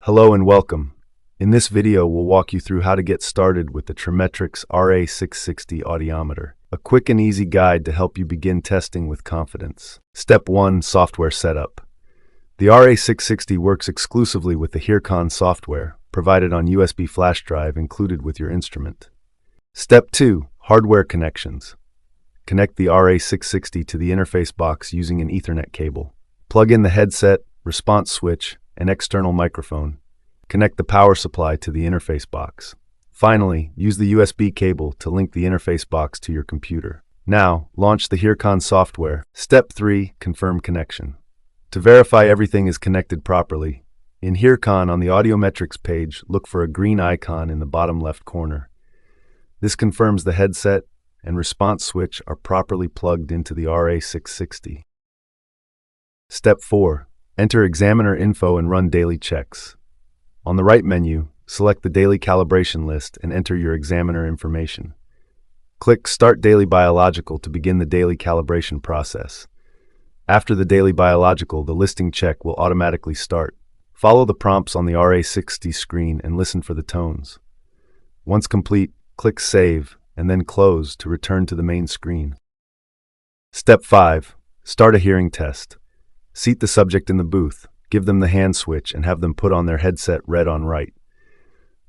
Hello and welcome. In this video, we'll walk you through how to get started with the Tremetrics RA660 audiometer, a quick and easy guide to help you begin testing with confidence. Step 1. Software Setup. The RA660 works exclusively with the HearCon software, provided on USB flash drive included with your instrument. Step 2. Hardware Connections. Connect the RA660 to the interface box using an Ethernet cable. Plug in the headset, response switch, and external microphone. Connect the power supply to the interface box. Finally, use the USB cable to link the interface box to your computer. Now, launch the HearCon software. Step 3. Confirm connection. To verify everything is connected properly, in HearCon on the Audiometrics page, look for a green icon in the bottom left corner. This confirms the headset and response switch are properly plugged into the RA660. Step 4. Enter examiner info and run daily checks. On the right menu, select the daily calibration list and enter your examiner information. Click Start Daily Biological to begin the daily calibration process. After the daily biological, the listing check will automatically start. Follow the prompts on the RA660 screen and listen for the tones. Once complete, click Save and then Close to return to the main screen. Step 5. Start a hearing test. Seat the subject in the booth, give them the hand switch, and have them put on their headset red on right.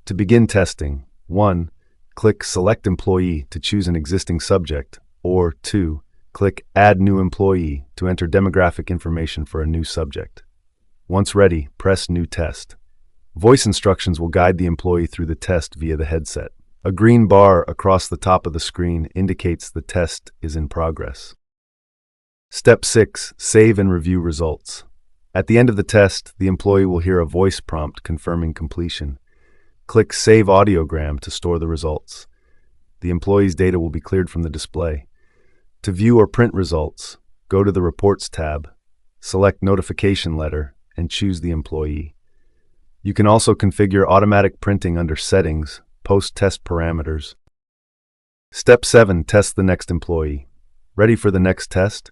To begin testing, 1. Click Select Employee to choose an existing subject, or 2. Click Add New Employee to enter demographic information for a new subject. Once ready, press New Test. Voice instructions will guide the employee through the test via the headset. A green bar across the top of the screen indicates the test is in progress. Step 6. Save and review results. At the end of the test, the employee will hear a voice prompt confirming completion. Click Save Audiogram to store the results. The employee's data will be cleared from the display. To view or print results, go to the Reports tab, select Notification Letter, and choose the employee. You can also configure automatic printing under Settings, Post-Test Parameters. Step 7. Test the next employee. Ready for the next test?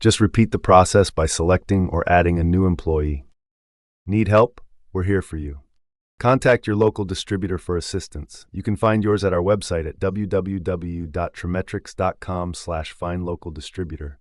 Just repeat the process by selecting or adding a new employee. Need help? We're here for you. Contact your local distributor for assistance. You can find yours at our website at www.tremetrics.com/findlocaldistributor.